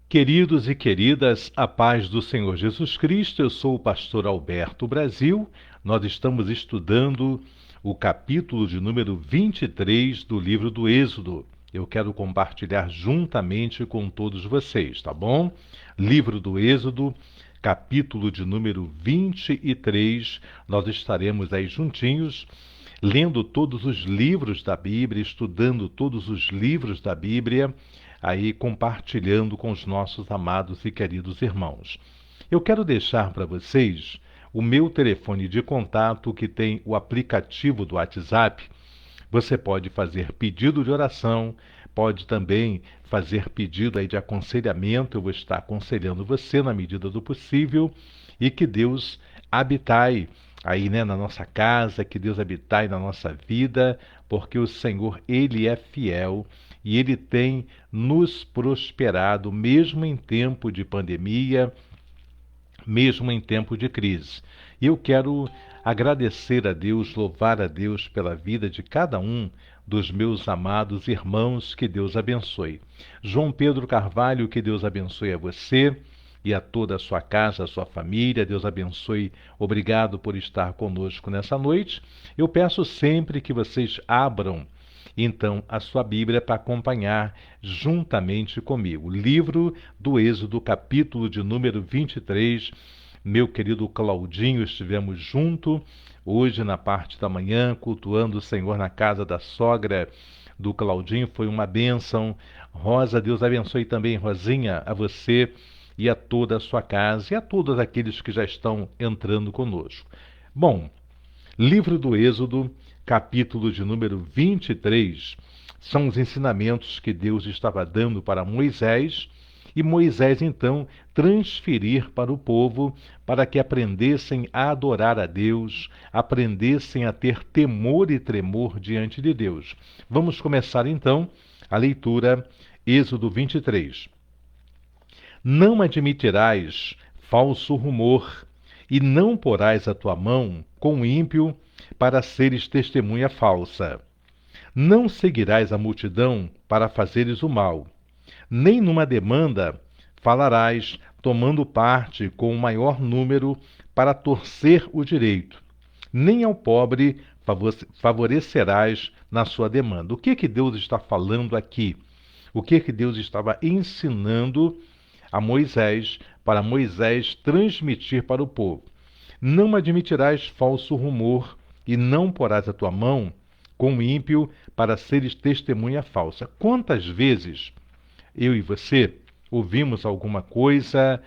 Queridos e queridas, a paz do Senhor Jesus Cristo, eu sou o pastor Alberto Brasil. Nós estamos estudando o capítulo de número 23 do livro do Êxodo. Eu quero compartilhar juntamente com todos vocês, tá bom? Livro do Êxodo, capítulo de número 23, nós estaremos aí juntinhos, lendo todos os livros da Bíblia, estudando todos os livros da Bíblia, aí compartilhando com os nossos amados e queridos irmãos. Eu quero deixar para vocês o meu telefone de contato que tem o aplicativo do WhatsApp. Você pode fazer pedido de oração, pode também fazer pedido aí de aconselhamento. Eu vou estar aconselhando você na medida do possível e que Deus habitai aí, na nossa casa, que Deus habitai na nossa vida, porque o Senhor, Ele é fiel e Ele tem nos prosperado, mesmo em tempo de pandemia, mesmo em tempo de crise. E eu quero agradecer a Deus, louvar a Deus pela vida de cada um dos meus amados irmãos, que Deus abençoe. João Pedro Carvalho, que Deus abençoe a você e a toda a sua casa, a sua família. Deus abençoe. Obrigado por estar conosco nessa noite. Eu peço sempre que vocês abram então a sua Bíblia para acompanhar juntamente comigo. Livro do Êxodo, capítulo de número 23. Meu querido Claudinho, estivemos junto hoje na parte da manhã, cultuando o Senhor na casa da sogra do Claudinho. Foi uma bênção. Rosa, Deus abençoe também, Rosinha, a você e a toda a sua casa e a todos aqueles que já estão entrando conosco. Bom, livro do Êxodo, capítulo de número 23, são os ensinamentos que Deus estava dando para Moisés, e Moisés então transferir para o povo, para que aprendessem a adorar a Deus, aprendessem a ter temor e tremor diante de Deus. Vamos começar então a leitura, Êxodo 23. Não admitirás falso rumor, e não porás a tua mão com o ímpio, para seres testemunha falsa. Não seguirás a multidão para fazeres o mal, nem numa demanda falarás, tomando parte com o maior número para torcer o direito, nem ao pobre favorecerás na sua demanda. O que Deus está falando aqui? O que Deus estava ensinando a Moisés, para Moisés transmitir para o povo? Não admitirás falso rumor, e não porás a tua mão com o ímpio para seres testemunha falsa. Quantas vezes eu e você ouvimos alguma coisa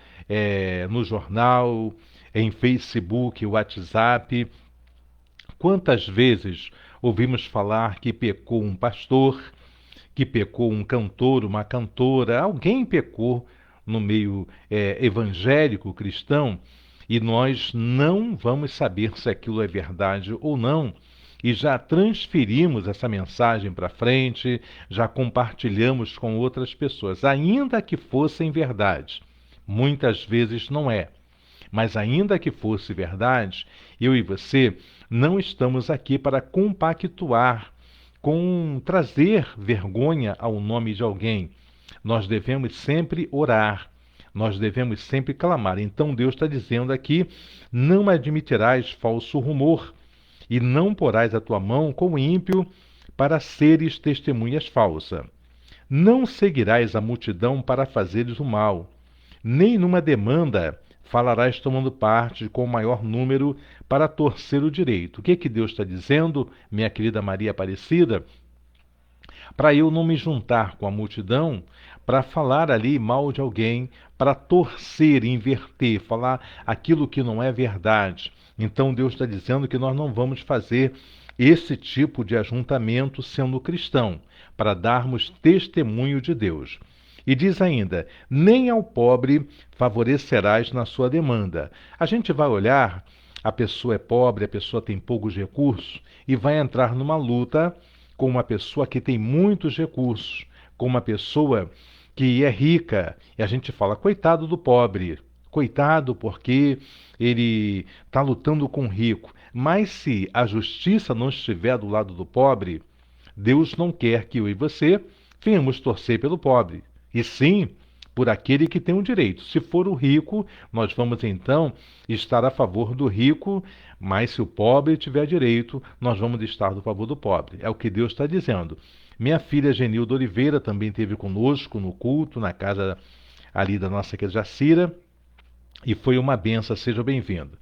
no jornal, em Facebook, WhatsApp? Quantas vezes ouvimos falar que pecou um pastor, que pecou um cantor, uma cantora, alguém pecou no meio evangélico cristão, e nós não vamos saber se aquilo é verdade ou não, e já transferimos essa mensagem para frente, já compartilhamos com outras pessoas, ainda que fossem verdade. Muitas vezes não é. Mas ainda que fosse verdade, eu e você não estamos aqui para compactuar com trazer vergonha ao nome de alguém. Nós devemos sempre orar, nós devemos sempre clamar. Então Deus está dizendo aqui: não admitirás falso rumor, e não porás a tua mão com o ímpio para seres testemunhas falsas. Não seguirás a multidão para fazeres o mal, nem numa demanda falarás tomando parte com o maior número para torcer o direito. O que Deus está dizendo, minha querida Maria Aparecida? Para eu não me juntar com a multidão, para falar ali mal de alguém, para torcer, inverter, falar aquilo que não é verdade. Então Deus está dizendo que nós não vamos fazer esse tipo de ajuntamento sendo cristão, para darmos testemunho de Deus. E diz ainda: nem ao pobre favorecerás na sua demanda. A gente vai olhar, a pessoa é pobre, a pessoa tem poucos recursos, e vai entrar numa luta com uma pessoa que tem muitos recursos, com uma pessoa que é rica, e a gente fala: coitado do pobre, coitado porque ele está lutando com o rico. Mas se a justiça não estiver do lado do pobre, Deus não quer que eu e você venhamos torcer pelo pobre, e sim por aquele que tem o direito. Se for o rico, nós vamos então estar a favor do rico, mas se o pobre tiver direito, nós vamos estar do favor do pobre. É o que Deus está dizendo. Minha filha Genilda Oliveira também esteve conosco no culto, na casa ali da nossa querida Jacira, e foi uma benção, seja bem-vindo.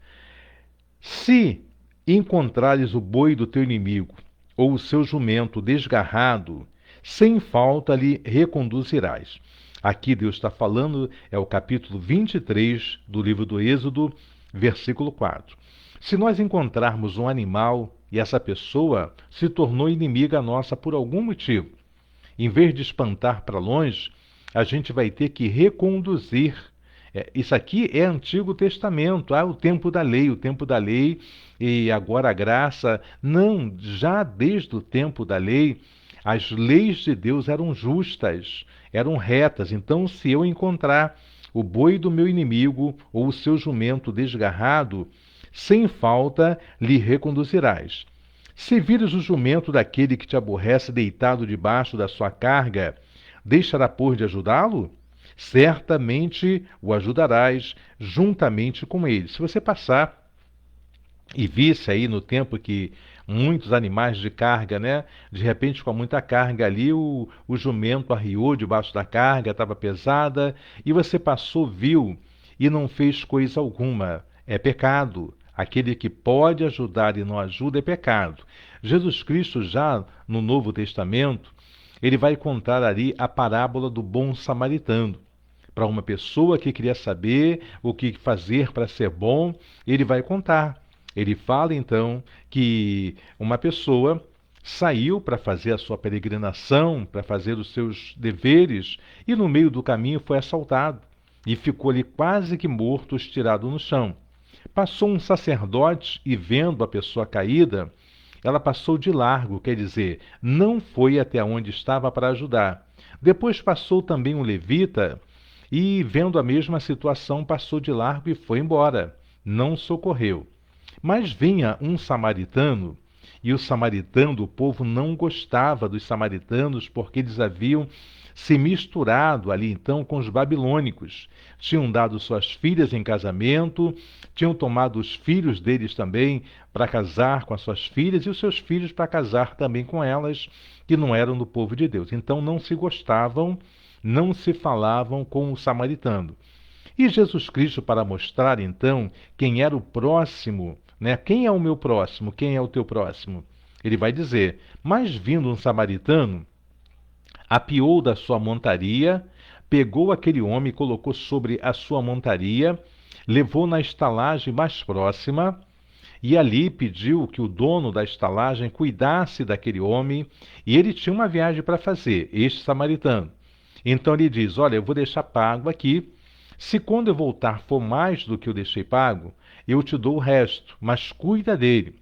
Se encontrares o boi do teu inimigo, ou o seu jumento desgarrado, sem falta lhe reconduzirás. Aqui Deus está falando, é o capítulo 23 do livro do Êxodo, versículo 4. Se nós encontrarmos um animal e essa pessoa se tornou inimiga nossa por algum motivo, em vez de espantar para longe, a gente vai ter que reconduzir. Isso aqui é Antigo Testamento, o tempo da lei, e agora a graça. Não, já desde o tempo da lei, as leis de Deus eram justas, eram retas. Então, se eu encontrar o boi do meu inimigo ou o seu jumento desgarrado, sem falta lhe reconduzirás. Se vires o jumento daquele que te aborrece deitado debaixo da sua carga, deixará por de ajudá-lo? Certamente o ajudarás juntamente com ele. Se você passar e visse aí no tempo que muitos animais de carga, né? De repente, com muita carga ali, o jumento arriou debaixo da carga, estava pesada, e você passou, viu, e não fez coisa alguma. É pecado. Aquele que pode ajudar e não ajuda é pecado. Jesus Cristo, já no Novo Testamento, ele vai contar ali a parábola do bom samaritano. Para uma pessoa que queria saber o que fazer para ser bom, ele vai contar. Ele fala então que uma pessoa saiu para fazer a sua peregrinação, para fazer os seus deveres, e no meio do caminho foi assaltado e ficou ali quase que morto, estirado no chão. Passou um sacerdote e, vendo a pessoa caída, ela passou de largo, quer dizer, não foi até onde estava para ajudar. Depois passou também um levita e, vendo a mesma situação, passou de largo e foi embora. Não socorreu. Mas vinha um samaritano, e o samaritano, o povo não gostava dos samaritanos porque eles haviam se misturado ali então com os babilônicos. Tinham dado suas filhas em casamento, tinham tomado os filhos deles também para casar com as suas filhas e os seus filhos para casar também com elas, que não eram do povo de Deus. Então não se gostavam, não se falavam com o samaritano. E Jesus Cristo, para mostrar então quem era o próximo, né? Quem é o meu próximo? Quem é o teu próximo? Ele vai dizer, mas vindo um samaritano, apeou da sua montaria, pegou aquele homem e colocou sobre a sua montaria, levou na estalagem mais próxima e ali pediu que o dono da estalagem cuidasse daquele homem, e ele tinha uma viagem para fazer, este samaritano. Então ele diz, olha, eu vou deixar pago aqui, se quando eu voltar for mais do que eu deixei pago, eu te dou o resto, mas cuida dele.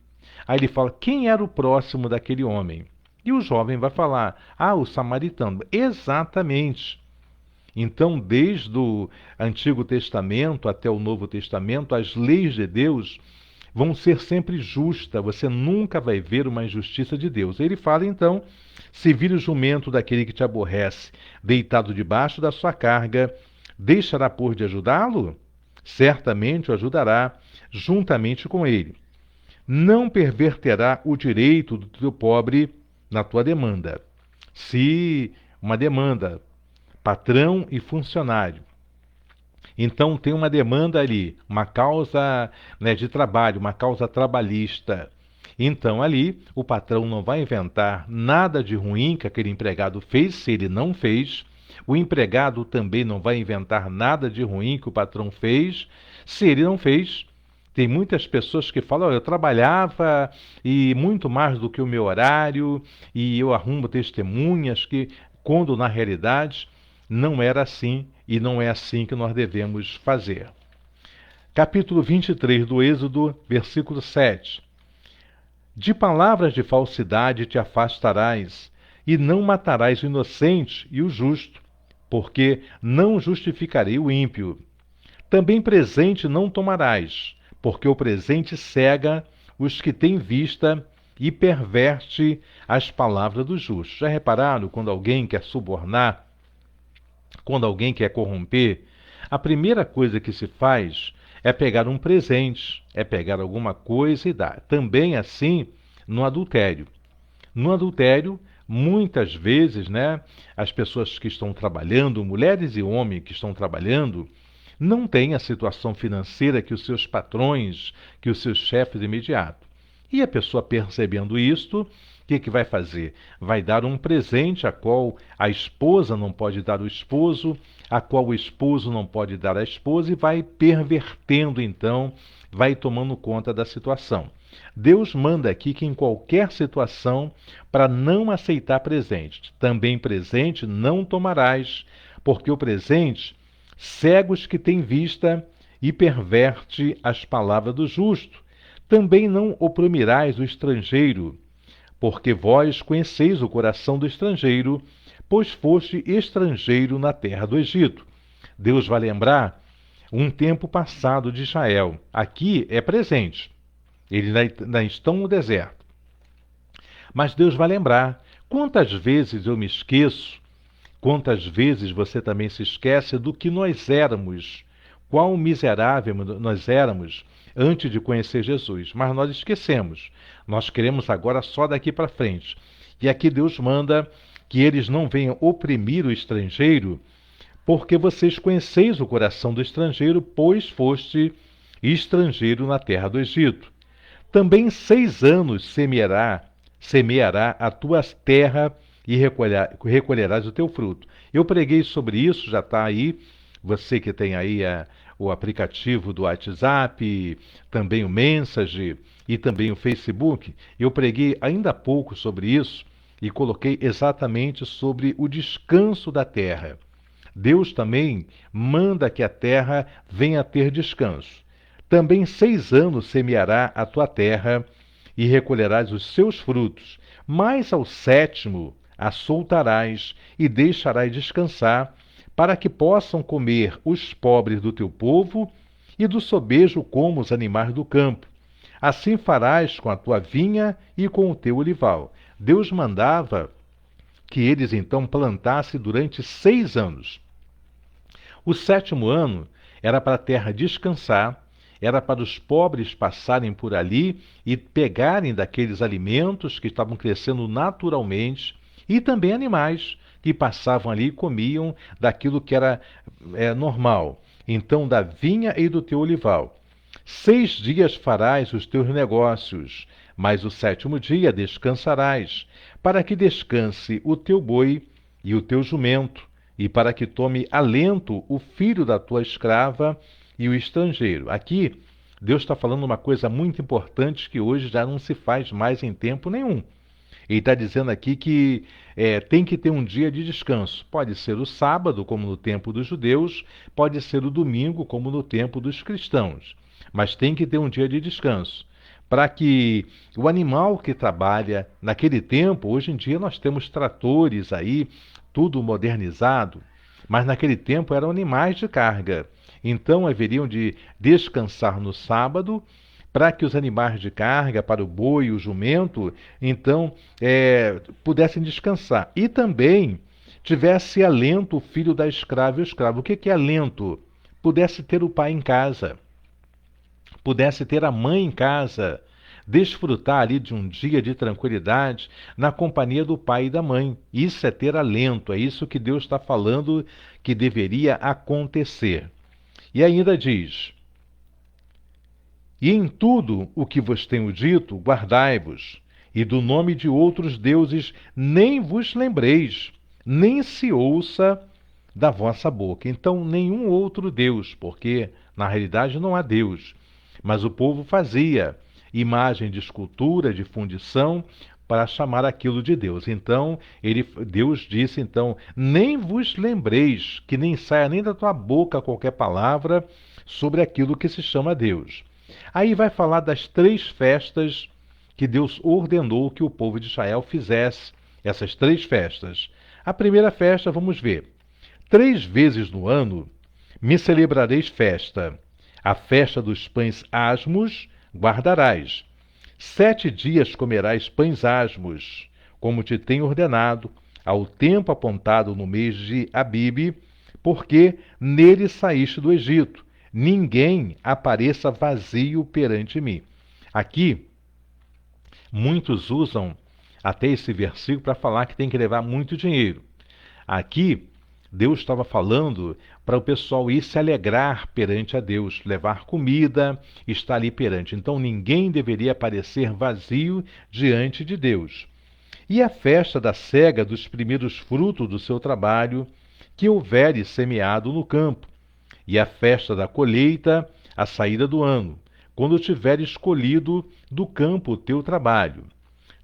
Aí ele fala, quem era o próximo daquele homem? E o jovem vai falar, o samaritano. Exatamente. Então, desde o Antigo Testamento até o Novo Testamento, as leis de Deus vão ser sempre justas. Você nunca vai ver uma injustiça de Deus. Ele fala, então, se vir o jumento daquele que te aborrece, deitado debaixo da sua carga, deixará por de ajudá-lo? Certamente o ajudará, juntamente com ele. Não perverterá o direito do teu pobre na tua demanda. Se uma demanda, patrão e funcionário, então tem uma demanda ali, uma causa, né, de trabalho, uma causa trabalhista. Então ali o patrão não vai inventar nada de ruim que aquele empregado fez, se ele não fez. O empregado também não vai inventar nada de ruim que o patrão fez, se ele não fez. Tem muitas pessoas que falam, eu trabalhava e muito mais do que o meu horário, e eu arrumo testemunhas que, quando na realidade não era assim, e não é assim que nós devemos fazer. Capítulo 23 do Êxodo, versículo 7. De palavras de falsidade te afastarás, e não matarás o inocente e o justo, porque não justificarei o ímpio. Também presente não tomarás, porque o presente cega os que têm vista e perverte as palavras do justo. Já repararam quando alguém quer subornar Quando alguém quer corromper, a primeira coisa que se faz é pegar um presente, é pegar alguma coisa e dar. Também assim no adultério. No adultério, muitas vezes, né, as pessoas que estão trabalhando, mulheres e homens que estão trabalhando, não têm a situação financeira que os seus patrões, que os seus chefes imediatos. E a pessoa percebendo isto, o que vai fazer? Vai dar um presente a qual a esposa não pode dar ao esposo, a qual o esposo não pode dar à esposa, e vai pervertendo então, vai tomando conta da situação. Deus manda aqui que em qualquer situação, para não aceitar presente, também presente não tomarás, porque o presente cega os que têm vista e perverte as palavras do justo. Também não oprimirás o estrangeiro, porque vós conheceis o coração do estrangeiro, pois foste estrangeiro na terra do Egito. Deus vai lembrar um tempo passado de Israel. Aqui é presente. Eles ainda estão no deserto. Mas Deus vai lembrar. Quantas vezes eu me esqueço, quantas vezes você também se esquece do que nós éramos, quão miserável nós éramos antes de conhecer Jesus. Mas nós esquecemos. Nós queremos agora só daqui para frente. E aqui Deus manda que eles não venham oprimir o estrangeiro, porque vocês conheceis o coração do estrangeiro, pois foste estrangeiro na terra do Egito. Também 6 anos semeará a tua terra e recolherás o teu fruto. Eu preguei sobre isso, já está aí, você que tem aí o aplicativo do WhatsApp, também o Message e também o Facebook. Eu preguei ainda há pouco sobre isso e coloquei exatamente sobre o descanso da terra. Deus também manda que a terra venha a ter descanso. Também 6 anos semeará a tua terra e recolherás os seus frutos, mas ao 7º a soltarás e deixarás descansar, para que possam comer os pobres do teu povo e do sobejo como os animais do campo. Assim farás com a tua vinha e com o teu olival. Deus mandava que eles então plantassem durante 6 anos. O 7º ano era para a terra descansar, era para os pobres passarem por ali e pegarem daqueles alimentos que estavam crescendo naturalmente, e também animais que passavam ali e comiam daquilo que era normal. Então, da vinha e do teu olival. 6 dias farás os teus negócios, mas o 7º dia descansarás, para que descanse o teu boi e o teu jumento, e para que tome alento o filho da tua escrava e o estrangeiro. Aqui, Deus está falando uma coisa muito importante que hoje já não se faz mais em tempo nenhum. Ele está dizendo aqui que tem que ter um dia de descanso. Pode ser o sábado, como no tempo dos judeus, pode ser o domingo, como no tempo dos cristãos. Mas tem que ter um dia de descanso. Para que o animal que trabalha naquele tempo, hoje em dia nós temos tratores aí, tudo modernizado, mas naquele tempo eram animais de carga. Então haveriam de descansar no sábado, para que os animais de carga, para o boi e o jumento, então pudessem descansar. E também tivesse alento o filho da escrava e o escravo. O que é alento? Pudesse ter o pai em casa, pudesse ter a mãe em casa, desfrutar ali de um dia de tranquilidade na companhia do pai e da mãe. Isso é ter alento, é isso que Deus está falando que deveria acontecer. E ainda diz: e em tudo o que vos tenho dito, guardai-vos, e do nome de outros deuses nem vos lembreis, nem se ouça da vossa boca. Então, nenhum outro Deus, porque na realidade não há Deus, mas o povo fazia imagem de escultura, de fundição, para chamar aquilo de Deus. Então, Deus disse, então, nem vos lembreis, que nem saia nem da tua boca qualquer palavra sobre aquilo que se chama Deus. Aí vai falar das 3 festas que Deus ordenou que o povo de Israel fizesse, essas 3 festas. A primeira festa, vamos ver. 3 vezes no ano me celebrareis festa. A festa dos pães asmos guardarás. 7 dias comerás pães asmos, como te tenho ordenado, ao tempo apontado no mês de Abibe, porque nele saíste do Egito. Ninguém apareça vazio perante mim. Aqui, muitos usam até esse versículo para falar que tem que levar muito dinheiro. Aqui, Deus estava falando para o pessoal ir se alegrar perante a Deus, levar comida, estar ali perante. Então, ninguém deveria aparecer vazio diante de Deus. E a festa da cega dos primeiros frutos do seu trabalho, que houveres semeado no campo, e a festa da colheita, a saída do ano, quando tiveres colhido do campo o teu trabalho.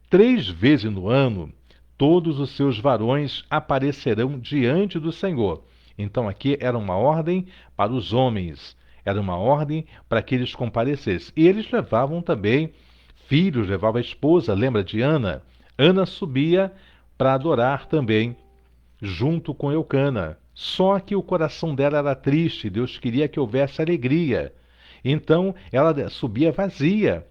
3 vezes no ano, todos os seus varões aparecerão diante do Senhor. Então aqui era uma ordem para os homens, era uma ordem para que eles comparecessem. E eles levavam também filhos, levavam a esposa, lembra de Ana? Ana subia para adorar também, junto com Eucana. Só que o coração dela era triste, Deus queria que houvesse alegria. Então ela subia vazia.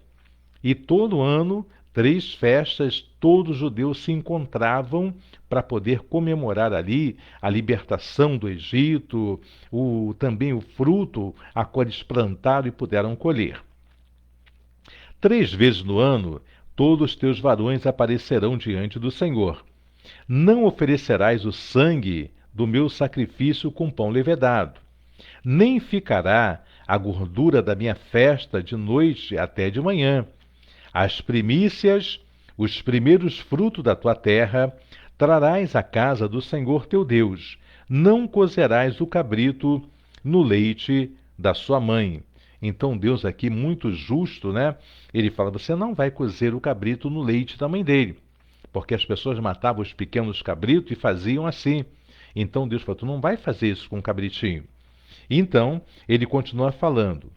E todo ano, 3 festas, todos os judeus se encontravam para poder comemorar ali a libertação do Egito, também o fruto a qual eles plantaram e puderam colher. 3 vezes no ano, todos os teus varões aparecerão diante do Senhor. Não oferecerás o sangue do meu sacrifício com pão levedado, nem ficará a gordura da minha festa de noite até de manhã. As primícias, os primeiros frutos da tua terra, trarás à casa do Senhor teu Deus. Não cozerás o cabrito no leite da sua mãe. Então Deus aqui, muito justo, né? Ele fala, você não vai cozer o cabrito no leite da mãe dele. Porque as pessoas matavam os pequenos cabritos e faziam assim. Então Deus falou, tu não vai fazer isso com o cabritinho. Então, ele continua falando,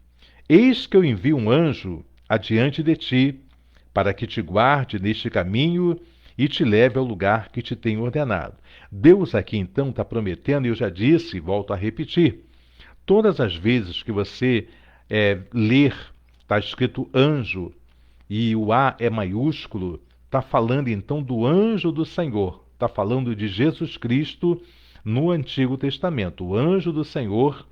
eis que eu envio um anjo adiante de ti, para que te guarde neste caminho e te leve ao lugar que te tenho ordenado. Deus aqui então está prometendo, e eu já disse, volto a repetir, todas as vezes que você ler, está escrito anjo, e o A é maiúsculo, está falando então do anjo do Senhor, está falando de Jesus Cristo no Antigo Testamento. O anjo do Senhor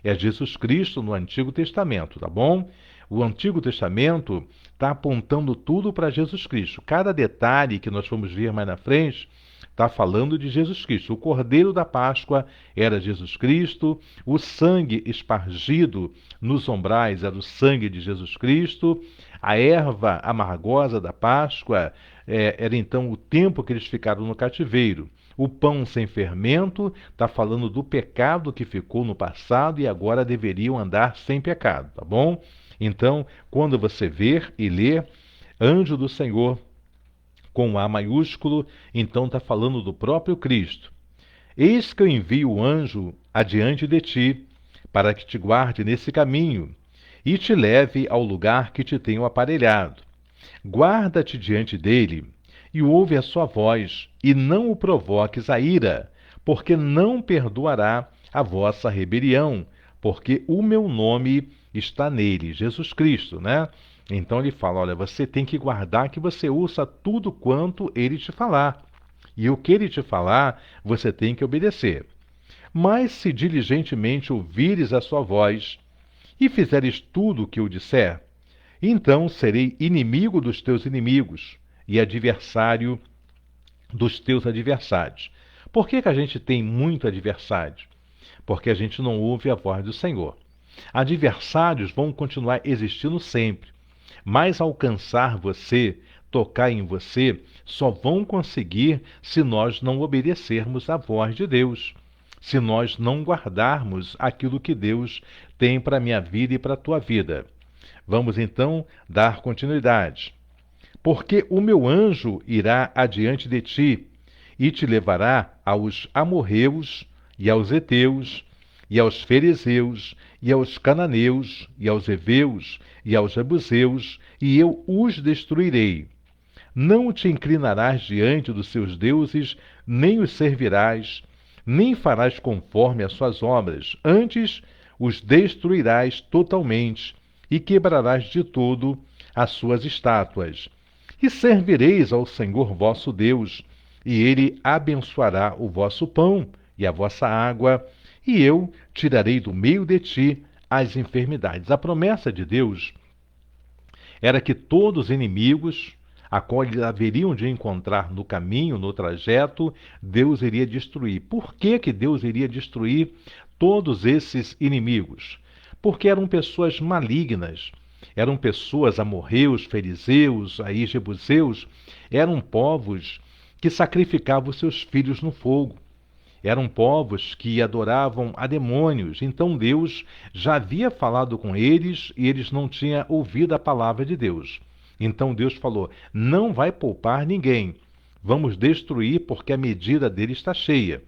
é Jesus Cristo no Antigo Testamento, tá bom? O Antigo Testamento está apontando tudo para Jesus Cristo. Cada detalhe que nós vamos ver mais na frente está falando de Jesus Cristo. O Cordeiro da Páscoa era Jesus Cristo, o sangue espargido nos umbrais era o sangue de Jesus Cristo, a erva amargosa da Páscoa era então o tempo que eles ficaram no cativeiro. O pão sem fermento está falando do pecado que ficou no passado e agora deveriam andar sem pecado, tá bom? Então, quando você ver e ler anjo do Senhor com A maiúsculo, então está falando do próprio Cristo. Eis que eu envio o anjo adiante de ti, para que te guarde nesse caminho e te leve ao lugar que te tenho aparelhado. Guarda-te diante dele e ouve a sua voz, e não o provoques a ira, porque não perdoará a vossa rebelião, porque o meu nome está nele, Jesus Cristo, né? Então ele fala, olha, você tem que guardar que você ouça tudo quanto ele te falar. E o que ele te falar, você tem que obedecer. Mas se diligentemente ouvires a sua voz e fizeres tudo o que eu disser, então serei inimigo dos teus inimigos e adversário dos teus adversários. Por que a gente tem muito adversário? Porque a gente não ouve a voz do Senhor. Adversários vão continuar existindo sempre, mas alcançar você, tocar em você, só vão conseguir se nós não obedecermos à voz de Deus, se nós não guardarmos aquilo que Deus tem para a minha vida e para a tua vida. Vamos então dar continuidade. Porque o meu anjo irá adiante de ti e te levará aos amorreus e aos heteus e aos ferezeus e aos cananeus e aos heveus e aos jebuseus, e eu os destruirei. Não te inclinarás diante dos seus deuses, nem os servirás, nem farás conforme as suas obras. Antes os destruirás totalmente e quebrarás de todo as suas estátuas. E servireis ao Senhor vosso Deus, e ele abençoará o vosso pão e a vossa água, e eu tirarei do meio de ti as enfermidades. A promessa de Deus era que todos os inimigos, a qual eles haveriam de encontrar no caminho, no trajeto, Deus iria destruir. Por que que Deus iria destruir todos esses inimigos? Porque eram pessoas malignas, eram pessoas amorreus, fariseus, aí jebuseus, eram povos que sacrificavam seus filhos no fogo. Eram povos que adoravam a demônios. Então Deus já havia falado com eles e eles não tinham ouvido a palavra de Deus. Então Deus falou: não vai poupar ninguém. Vamos destruir porque a medida dele está cheia.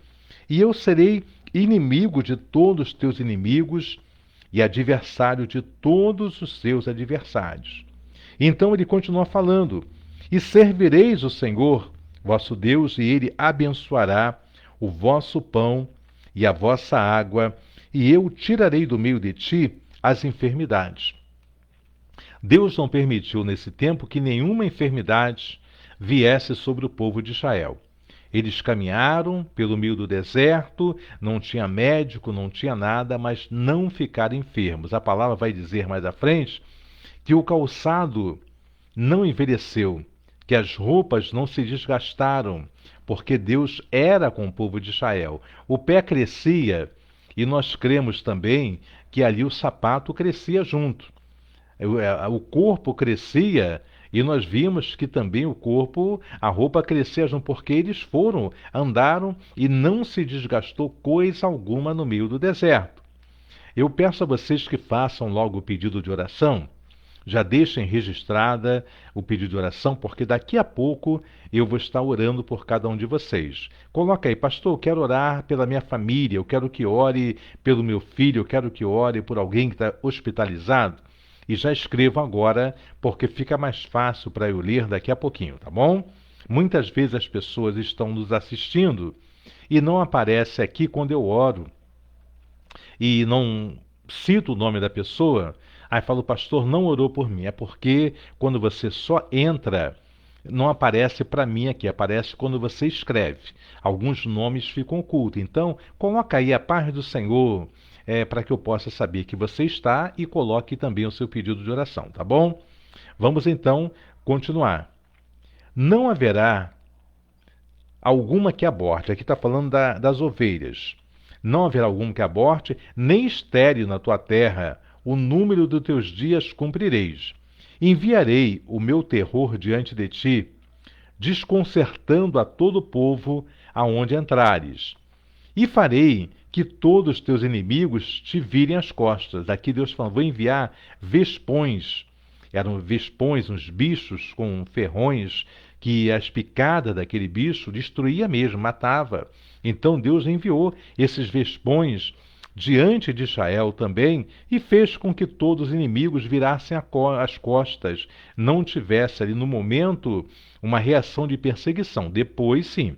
E eu serei inimigo de todos os teus inimigos e adversário de todos os seus adversários. Então ele continua falando: e servireis o Senhor, vosso Deus, e ele abençoará o vosso pão e a vossa água, e eu tirarei do meio de ti as enfermidades. Deus não permitiu nesse tempo que nenhuma enfermidade viesse sobre o povo de Israel. Eles caminharam pelo meio do deserto, não tinha médico, não tinha nada, mas não ficaram enfermos. A palavra vai dizer mais à frente que o calçado não envelheceu, que as roupas não se desgastaram, porque Deus era com o povo de Israel. O pé crescia e nós cremos também que ali o sapato crescia junto. O corpo crescia e nós vimos que também o corpo, a roupa crescia junto, porque eles foram, andaram e não se desgastou coisa alguma no meio do deserto. Eu peço a vocês que façam logo o pedido de oração. Já deixem registrada o pedido de oração, porque daqui a pouco eu vou estar orando por cada um de vocês. Coloca aí: pastor, eu quero orar pela minha família, eu quero que ore pelo meu filho, eu quero que ore por alguém que está hospitalizado. E já escrevo agora, porque fica mais fácil para eu ler daqui a pouquinho, tá bom? Muitas vezes as pessoas estão nos assistindo e não aparece aqui quando eu oro e não cito o nome da pessoa. Aí fala: o pastor não orou por mim. É porque quando você só entra, não aparece para mim aqui, aparece quando você escreve. Alguns nomes ficam ocultos. Então, coloca aí: a paz do Senhor, para que eu possa saber que você está, e coloque também o seu pedido de oração, tá bom? Vamos então continuar. Não haverá alguma que aborte. Aqui está falando das ovelhas. Não haverá algum que aborte, nem estéril na tua terra. O número dos teus dias cumprireis. Enviarei o meu terror diante de ti, desconcertando a todo o povo aonde entrares. E farei que todos os teus inimigos te virem as costas. Aqui Deus fala: vou enviar vespões. Eram vespões, uns bichos com ferrões, que as picadas daquele bicho destruía mesmo, matava. Então Deus enviou esses vespões diante de Israel também, e fez com que todos os inimigos virassem as costas, não tivesse ali no momento uma reação de perseguição. Depois, sim.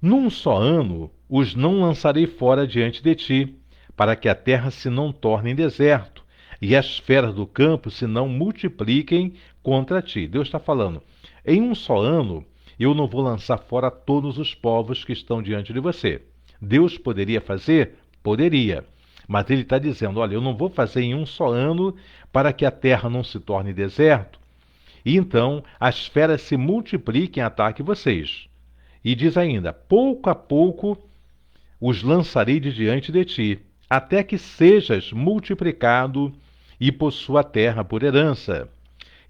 Num só ano os não lançarei fora diante de ti, para que a terra se não torne em deserto, e as feras do campo se não multipliquem contra ti. Deus está falando: em um só ano eu não vou lançar fora todos os povos que estão diante de você. Deus poderia fazer? Poderia. Mas ele está dizendo: olha, eu não vou fazer em um só ano para que a terra não se torne deserto, e então as feras se multipliquem e ataquem vocês. E diz ainda: pouco a pouco os lançarei de diante de ti, até que sejas multiplicado e possua a terra por herança.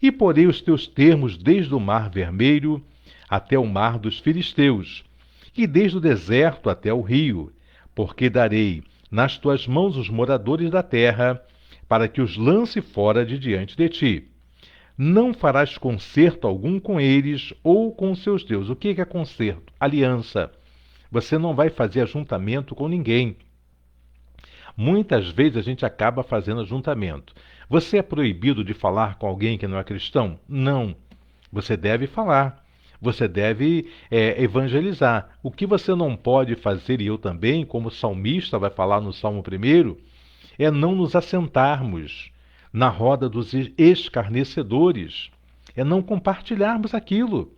E porei os teus termos desde o mar vermelho até o mar dos filisteus, e desde o deserto até o rio, porque darei nas tuas mãos os moradores da terra, para que os lance fora de diante de ti. Não farás concerto algum com eles ou com seus deuses. O que é concerto? Aliança. Você não vai fazer ajuntamento com ninguém. Muitas vezes a gente acaba fazendo ajuntamento. Você é proibido de falar com alguém que não é cristão? Não. Você deve falar. Você deve evangelizar. O que você não pode fazer, e eu também, como salmista vai falar no Salmo 1, é não nos assentarmos na roda dos escarnecedores, é não compartilharmos aquilo.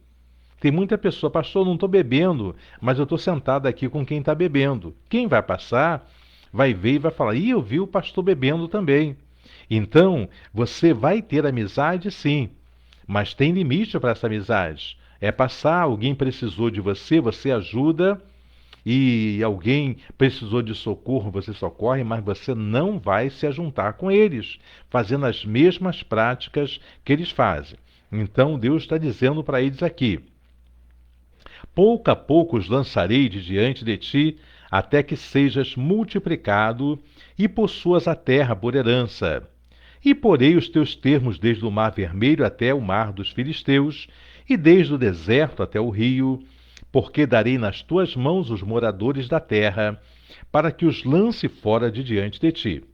Tem muita pessoa, pastor, não estou bebendo, mas eu estou sentado aqui com quem está bebendo. Quem vai passar vai ver e vai falar, ih, eu vi o pastor bebendo também. Então, você vai ter amizade, sim, mas tem limite para essa amizade. É passar, alguém precisou de você, você ajuda, e alguém precisou de socorro, você socorre, mas você não vai se ajuntar com eles, fazendo as mesmas práticas que eles fazem. Então, Deus está dizendo para eles aqui, pouco a pouco os lançarei de diante de ti, até que sejas multiplicado e possuas a terra por herança. E porei os teus termos desde o mar vermelho até o mar dos filisteus, e desde o deserto até o rio, porque darei nas tuas mãos os moradores da terra, para que os lance fora de diante de ti.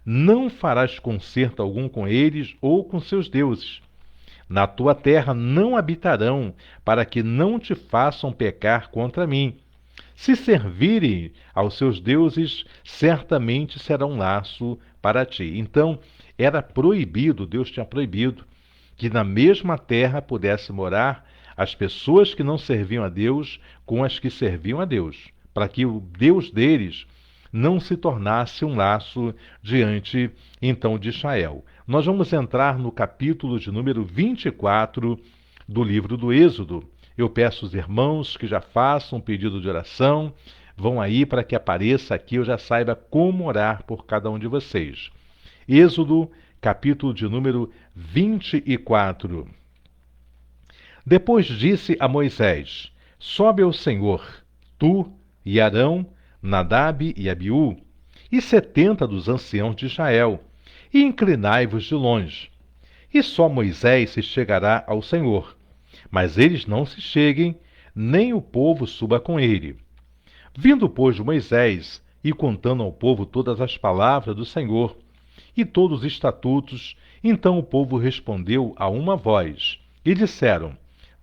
Não farás concerto algum com eles ou com seus deuses. Na tua terra não habitarão, para que não te façam pecar contra mim. Se servirem aos seus deuses, certamente será um laço para ti. Então, era proibido, Deus tinha proibido, que na mesma terra pudesse morar as pessoas que não serviam a Deus com as que serviam a Deus, para que o Deus deles não se tornasse um laço diante, então, de Israel. Nós vamos entrar no capítulo de número 24 do livro do Êxodo. Eu peço aos irmãos que já façam um pedido de oração, vão aí para que apareça aqui, eu já saiba como orar por cada um de vocês. Êxodo, capítulo de número 24. Depois disse a Moisés, sobe ao Senhor, tu e Arão, Nadab e Abiú, e 70 dos anciãos de Israel, e inclinai-vos de longe. E só Moisés se chegará ao Senhor, mas eles não se cheguem, nem o povo suba com ele. Vindo, pois, Moisés, e contando ao povo todas as palavras do Senhor, e todos os estatutos, então o povo respondeu a uma voz, e disseram,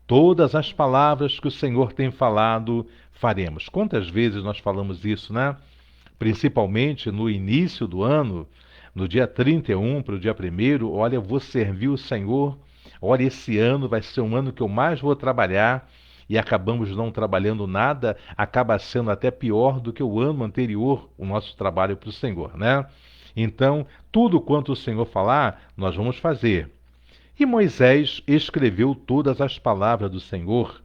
todas as palavras que o Senhor tem falado, faremos. Quantas vezes nós falamos isso, né? Principalmente no início do ano, no dia 31 para o dia 1º, olha, eu vou servir o Senhor, olha, esse ano vai ser um ano que eu mais vou trabalhar, e acabamos não trabalhando nada, acaba sendo até pior do que o ano anterior, o nosso trabalho para o Senhor, né? Então, tudo quanto o Senhor falar, nós vamos fazer. E Moisés escreveu todas as palavras do Senhor,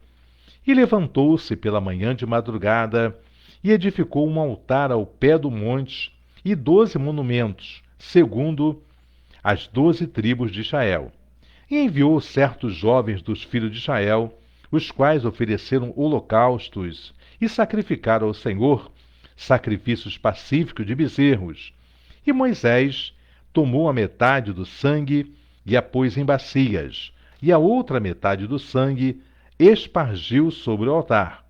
e levantou-se pela manhã de madrugada, e edificou um altar ao pé do monte, e 12 monumentos, segundo as 12 tribos de Israel. E enviou certos jovens dos filhos de Israel, os quais ofereceram holocaustos e sacrificaram ao Senhor sacrifícios pacíficos de bezerros. E Moisés tomou a metade do sangue e a pôs em bacias, e a outra metade do sangue espargiu sobre o altar.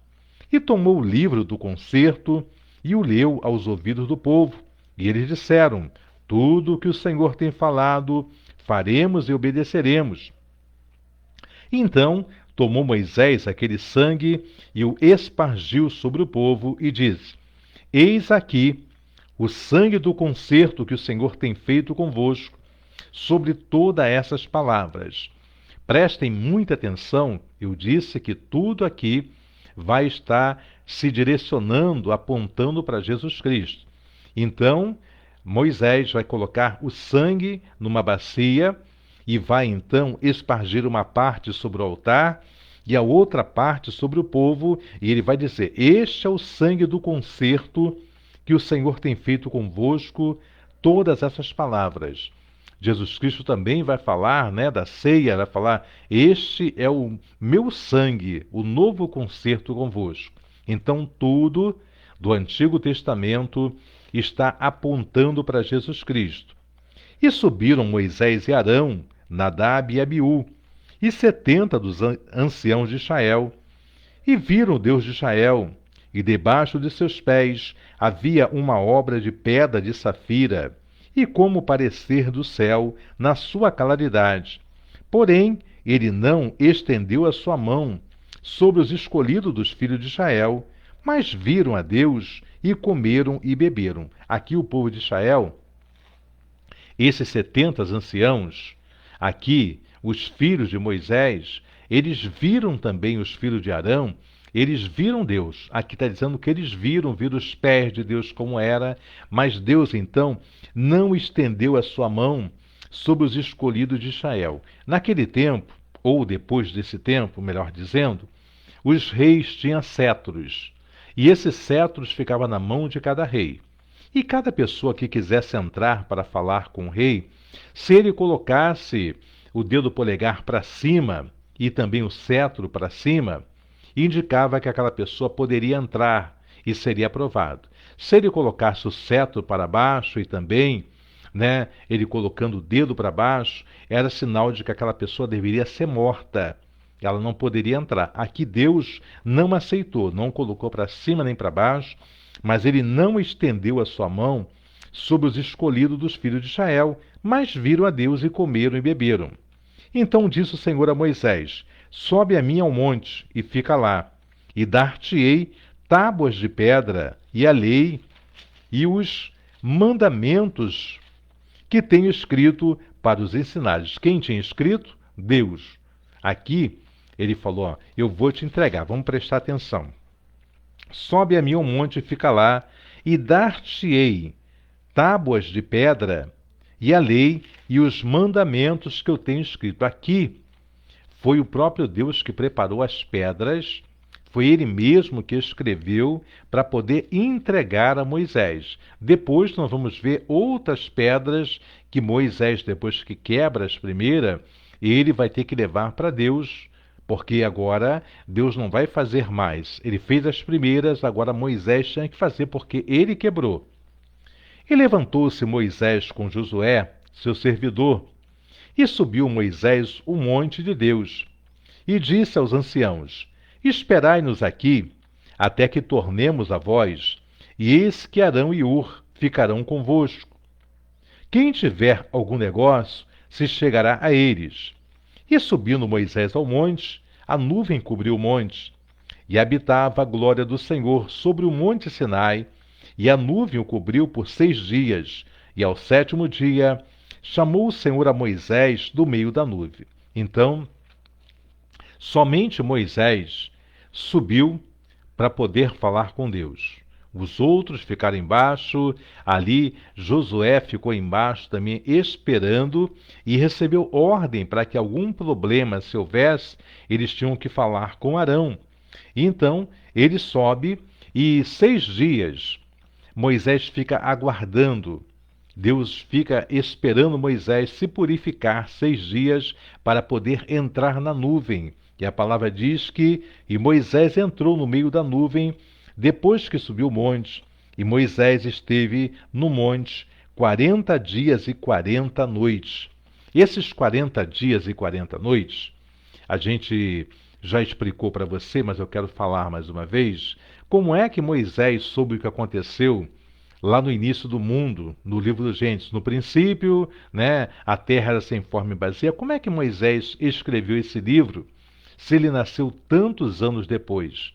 E tomou o livro do concerto e o leu aos ouvidos do povo. E eles disseram, tudo o que o Senhor tem falado, faremos e obedeceremos. Então tomou Moisés aquele sangue e o espargiu sobre o povo e disse, eis aqui o sangue do concerto que o Senhor tem feito convosco, sobre todas essas palavras. Prestem muita atenção, eu disse que tudo aqui vai estar se direcionando, apontando para Jesus Cristo. Então, Moisés vai colocar o sangue numa bacia e vai então espargir uma parte sobre o altar e a outra parte sobre o povo, e ele vai dizer, este é o sangue do concerto que o Senhor tem feito convosco, todas essas palavras. Jesus Cristo também vai falar, né, da ceia, vai falar, este é o meu sangue, o novo concerto convosco. Então tudo do Antigo Testamento está apontando para Jesus Cristo. E subiram Moisés e Arão, Nadab e Abiú, e 70 dos anciãos de Israel, e viram o Deus de Israel, e debaixo de seus pés havia uma obra de pedra de safira, e como parecer do céu na sua claridade. Porém, ele não estendeu a sua mão sobre os escolhidos dos filhos de Israel, mas viram a Deus e comeram e beberam. Aqui o povo de Israel, esses 70 anciãos, aqui os filhos de Moisés, eles viram também os filhos de Arão, eles viram Deus. Aqui está dizendo que eles viram os pés de Deus como era, mas Deus então não estendeu a sua mão sobre os escolhidos de Israel. Naquele tempo, ou depois desse tempo, melhor dizendo, os reis tinham cetros, e esses cetros ficavam na mão de cada rei. E cada pessoa que quisesse entrar para falar com o rei, se ele colocasse o dedo polegar para cima e também o cetro para cima, indicava que aquela pessoa poderia entrar e seria aprovado. Se ele colocasse o cetro para baixo e também, ele colocando o dedo para baixo, era sinal de que aquela pessoa deveria ser morta. Ela não poderia entrar. Aqui Deus não aceitou, não colocou para cima nem para baixo, mas ele não estendeu a sua mão sobre os escolhidos dos filhos de Israel, mas viram a Deus e comeram e beberam. Então disse o Senhor a Moisés: sobe a mim ao monte e fica lá, e dar-te-ei tábuas de pedra e a lei e os mandamentos que tenho escrito para os ensinares. Quem tinha escrito? Deus. Aqui ele falou, eu vou te entregar, vamos prestar atenção. Sobe a mim ao monte e fica lá, e dar-te-ei tábuas de pedra e a lei e os mandamentos que eu tenho escrito. Aqui foi o próprio Deus que preparou as pedras, foi ele mesmo que escreveu para poder entregar a Moisés. Depois nós vamos ver outras pedras que Moisés, depois que quebra as primeiras, ele vai ter que levar para Deus, porque agora Deus não vai fazer mais. Ele fez as primeiras, agora Moisés tinha que fazer porque ele quebrou. E levantou-se Moisés com Josué, seu servidor, e subiu Moisés o monte de Deus, e disse aos anciãos: esperai-nos aqui, até que tornemos a vós, e eis que Arão e Ur ficarão convosco. Quem tiver algum negócio, se chegará a eles. E subindo Moisés ao monte, a nuvem cobriu o monte, e habitava a glória do Senhor sobre o monte Sinai, e a nuvem o cobriu por 6 dias, e ao 7º dia chamou o Senhor a Moisés do meio da nuvem. Então, somente Moisés subiu para poder falar com Deus. Os outros ficaram embaixo, ali Josué ficou embaixo também esperando e recebeu ordem para que algum problema se houvesse, eles tinham que falar com Arão. Então ele sobe e 6 dias Moisés fica aguardando. Deus fica esperando Moisés se purificar 6 dias para poder entrar na nuvem. E a palavra diz que Moisés entrou no meio da nuvem depois que subiu o monte, e Moisés esteve no monte 40 dias e 40 noites. Esses 40 dias e 40 noites, a gente já explicou para você, mas eu quero falar mais uma vez, como é que Moisés soube o que aconteceu lá no início do mundo, no livro do Gênesis. No princípio, a terra era sem forma e vazia. Como é que Moisés escreveu esse livro, se ele nasceu tantos anos depois?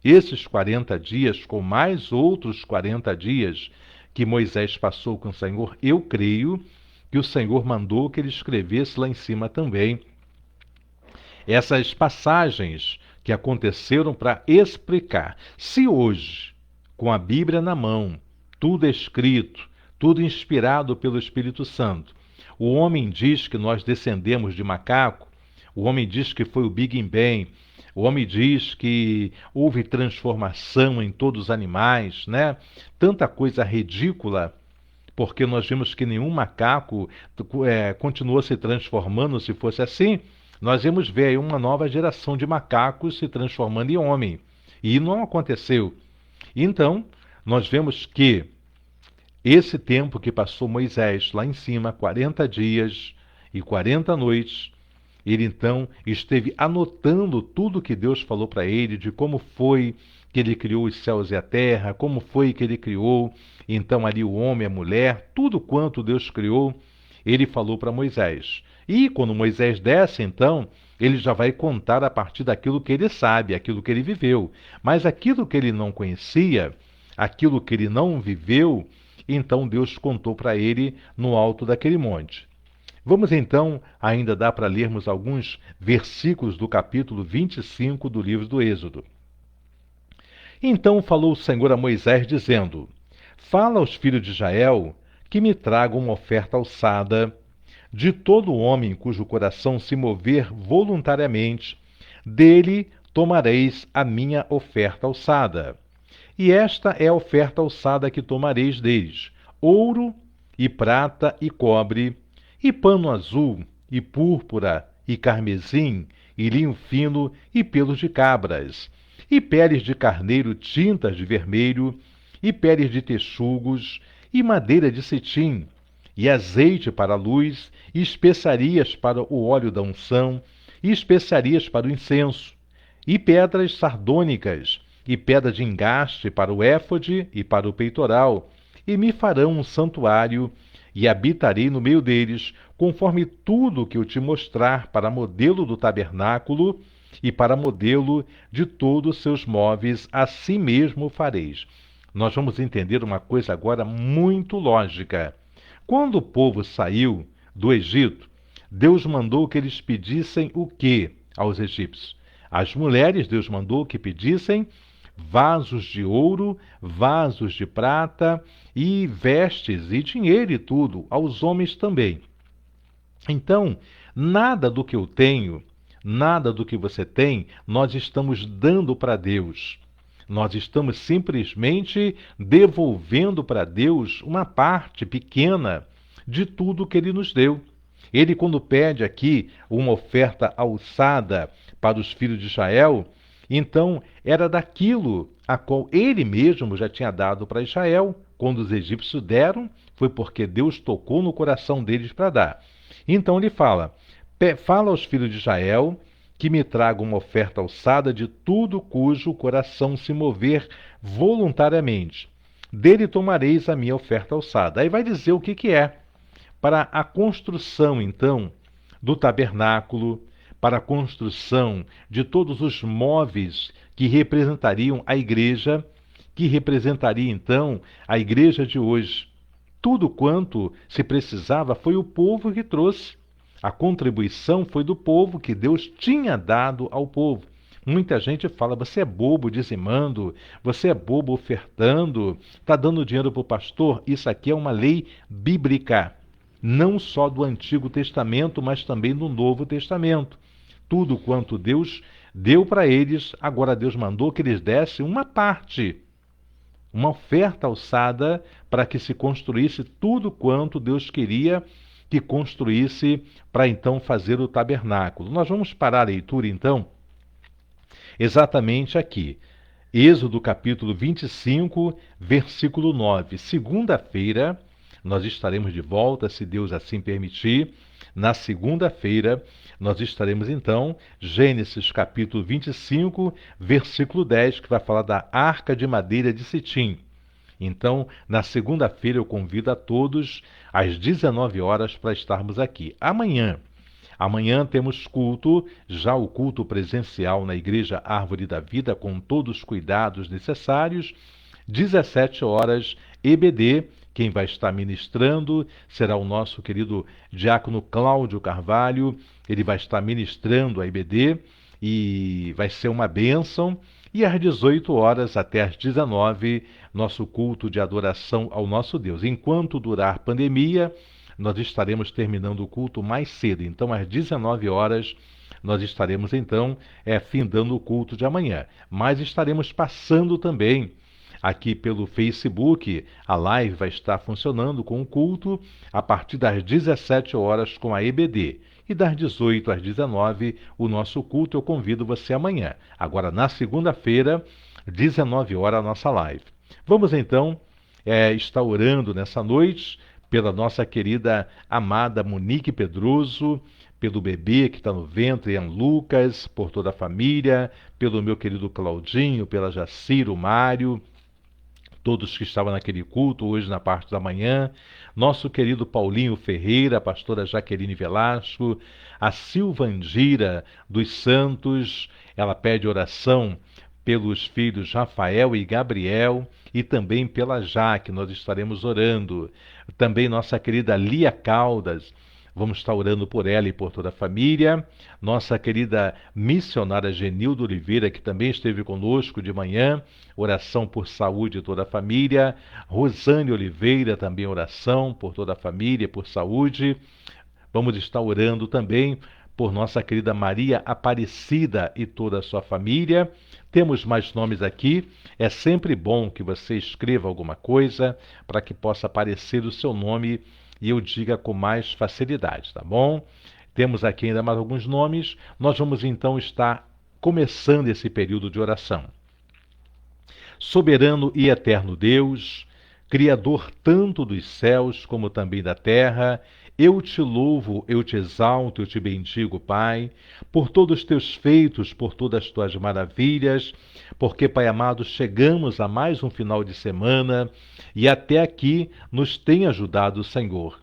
Esses 40 dias, com mais outros 40 dias que Moisés passou com o Senhor, eu creio que o Senhor mandou que ele escrevesse lá em cima também essas passagens que aconteceram para explicar. Se hoje, com a Bíblia na mão, tudo escrito, tudo inspirado pelo Espírito Santo, o homem diz que nós descendemos de macaco, o homem diz que foi o Big Bang, o homem diz que houve transformação em todos os animais, Tanta coisa ridícula, porque nós vimos que nenhum macaco continuou se transformando. Se fosse assim, nós íamos ver aí uma nova geração de macacos se transformando em homem. E não aconteceu. Então, nós vemos que esse tempo que passou Moisés lá em cima, 40 dias e 40 noites, ele então esteve anotando tudo que Deus falou para ele, de como foi que ele criou os céus e a terra, como foi que ele criou, então ali o homem e a mulher, tudo quanto Deus criou, ele falou para Moisés. E quando Moisés desce, então, ele já vai contar a partir daquilo que ele sabe, aquilo que ele viveu. Mas aquilo que ele não conhecia, aquilo que ele não viveu, então Deus contou para ele no alto daquele monte. Vamos então, ainda dá para lermos alguns versículos do capítulo 25 do livro do Êxodo. Então falou o Senhor a Moisés, dizendo: Fala aos filhos de Israel que me tragam uma oferta alçada de todo homem cujo coração se mover voluntariamente, dele tomareis a minha oferta alçada. E esta é a oferta alçada que tomareis deles: ouro, e prata, e cobre, e pano azul, e púrpura, e carmesim, e linho fino, e pelos de cabras, e peles de carneiro tintas de vermelho, e peles de texugos, e madeira de cetim, e azeite para a luz, e especiarias para o óleo da unção, e especiarias para o incenso, e pedras sardônicas, e pedra de engaste para o éfode e para o peitoral, e me farão um santuário, e habitarei no meio deles, conforme tudo que eu te mostrar para modelo do tabernáculo e para modelo de todos os seus móveis, assim mesmo fareis. Nós vamos entender uma coisa agora muito lógica. Quando o povo saiu do Egito, Deus mandou que eles pedissem o quê aos egípcios? As mulheres, Deus mandou que pedissem vasos de ouro, vasos de prata e vestes e dinheiro e tudo, aos homens também. Então, nada do que eu tenho, nada do que você tem, nós estamos dando para Deus. Nós estamos simplesmente devolvendo para Deus uma parte pequena de tudo que Ele nos deu. Ele, quando pede aqui uma oferta alçada para os filhos de Israel, então era daquilo a qual Ele mesmo já tinha dado para Israel. Quando os egípcios deram, foi porque Deus tocou no coração deles para dar. Então ele fala: fala aos filhos de Israel que me tragam uma oferta alçada de tudo cujo coração se mover voluntariamente. Dele tomareis a minha oferta alçada. Aí vai dizer o que é. Para a construção, então, do tabernáculo, para a construção de todos os móveis que representariam a igreja, que representaria, então, a igreja de hoje. Tudo quanto se precisava foi o povo que trouxe. A contribuição foi do povo, que Deus tinha dado ao povo. Muita gente fala: você é bobo dizimando, você é bobo ofertando, está dando dinheiro para o pastor. Isso aqui é uma lei bíblica, não só do Antigo Testamento, mas também do Novo Testamento. Tudo quanto Deus deu para eles, agora Deus mandou que eles dessem uma parte, uma oferta alçada, para que se construísse tudo quanto Deus queria que construísse para então fazer o tabernáculo. Nós vamos parar a leitura então exatamente aqui. Êxodo capítulo 25, versículo 9. Segunda-feira nós estaremos de volta, se Deus assim permitir. Na segunda-feira nós estaremos então, Gênesis capítulo 25, versículo 10, que vai falar da arca de madeira de cetim. Então, na segunda-feira eu convido a todos às 19 horas para estarmos aqui. Amanhã temos culto, já o culto presencial na Igreja Árvore da Vida, com todos os cuidados necessários. 17 horas, EBD. Quem vai estar ministrando será o nosso querido diácono Cláudio Carvalho. Ele vai estar ministrando a EBD e vai ser uma bênção. E às 18 horas até às 19, nosso culto de adoração ao nosso Deus. Enquanto durar a pandemia, nós estaremos terminando o culto mais cedo. Então, às 19 horas, nós estaremos, então, findando o culto de amanhã. Mas estaremos passando também aqui pelo Facebook. A live vai estar funcionando com o culto a partir das 17 horas com a EBD. E das 18 às 19, o nosso culto. Eu convido você amanhã. Agora, na segunda-feira, 19 horas, a nossa live. Vamos, então, estar orando nessa noite pela nossa querida amada Monique Pedroso, pelo bebê que está no ventre, Ian Lucas, por toda a família, pelo meu querido Claudinho, pela Jaciro, Mário, todos que estavam naquele culto hoje na parte da manhã, nosso querido Paulinho Ferreira, a pastora Jaqueline Velasco, a Silvandira dos Santos, ela pede oração pelos filhos Rafael e Gabriel e também pela Jaque, nós estaremos orando. Também nossa querida Lia Caldas Vamos estar orando por ela e por toda a família. Nossa querida missionária Genilda Oliveira, que também esteve conosco de manhã, oração por saúde de toda a família. Rosane Oliveira, também oração por toda a família, por saúde. Vamos estar orando também por nossa querida Maria Aparecida e toda a sua família. Temos mais nomes aqui. É sempre bom que você escreva alguma coisa para que possa aparecer o seu nome e eu diga com mais facilidade, tá bom? Temos aqui ainda mais alguns nomes. Nós vamos então estar começando esse período de oração. Soberano e eterno Deus, Criador tanto dos céus como também da terra, eu te louvo, eu te exalto, eu te bendigo, Pai, por todos os teus feitos, por todas as tuas maravilhas, porque, Pai amado, chegamos a mais um final de semana e até aqui nos tem ajudado o Senhor.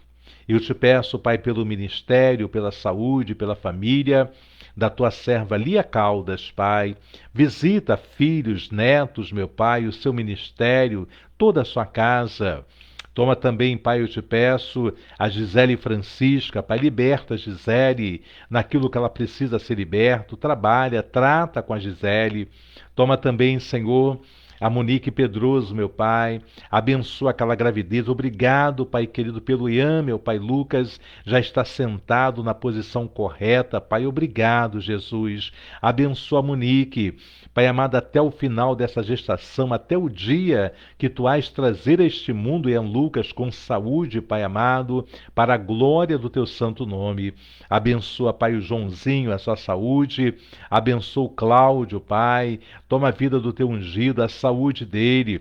Eu te peço, Pai, pelo ministério, pela saúde, pela família da tua serva Lia Caldas, Pai. Visita filhos, netos, meu Pai, o seu ministério, toda a sua casa. Toma também, Pai, eu te peço, a Gisele Francisca, Pai, liberta a Gisele naquilo que ela precisa ser liberto, trabalha, trata com a Gisele. Toma também, Senhor, a Monique Pedroso, meu Pai, abençoa aquela gravidez. Obrigado, Pai querido, pelo Ian, meu Pai Lucas, já está sentado na posição correta, Pai, obrigado, Jesus. Abençoa a Monique, Pai amado, até o final dessa gestação, até o dia que tu has trazer a este mundo, Ian Lucas, com saúde, Pai amado, para a glória do teu santo nome. Abençoa, Pai, o Joãozinho, a sua saúde. Abençoa o Cláudio, Pai. Toma a vida do teu ungido, a saúde dele.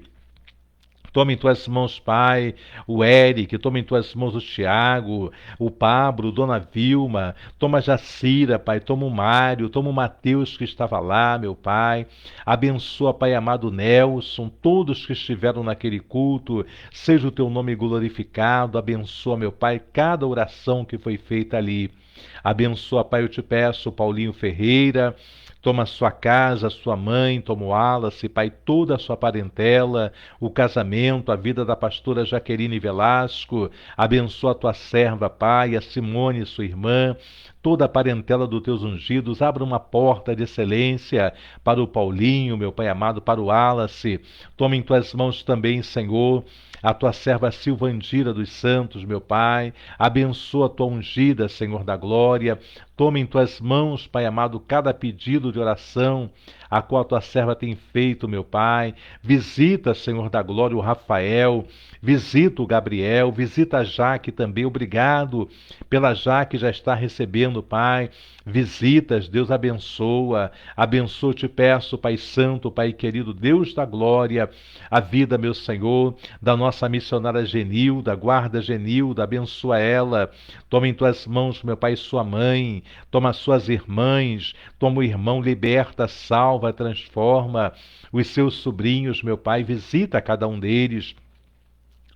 Toma em tuas mãos, Pai, o Eric, toma em tuas mãos o Tiago, o Pablo, Dona Vilma, toma a Jacira, Pai, toma o Mário, toma o Mateus que estava lá, meu Pai. Abençoa, Pai amado Nelson, todos que estiveram naquele culto, seja o teu nome glorificado. Abençoa, meu Pai, cada oração que foi feita ali. Abençoa, Pai, eu te peço, Paulinho Ferreira. Toma a sua casa, a sua mãe, toma o Wallace, Pai, toda a sua parentela, o casamento, a vida da pastora Jaqueline Velasco. Abençoa a tua serva, Pai, a Simone, sua irmã, toda a parentela dos teus ungidos. Abra uma porta de excelência para o Paulinho, meu Pai amado, para o Wallace. Toma em tuas mãos também, Senhor, a tua serva Silvandira dos Santos, meu Pai. Abençoa a tua ungida, Senhor da glória. Toma em tuas mãos, Pai amado, cada pedido de oração a qual a tua serva tem feito, meu Pai. Visita, Senhor da glória, o Rafael. Visita o Gabriel. Visita a Jaque também. Obrigado pela Jaque já está recebendo, Pai. Visitas, Deus abençoa. Abençoa, te peço, Pai Santo, Pai querido, Deus da glória, a vida, meu Senhor, da nossa missionária Genilda, guarda Genilda, abençoa ela. Toma em tuas mãos, meu Pai, sua mãe. Toma suas irmãs. Toma o irmão, liberta, salva, transforma. Os seus sobrinhos, meu Pai, visita cada um deles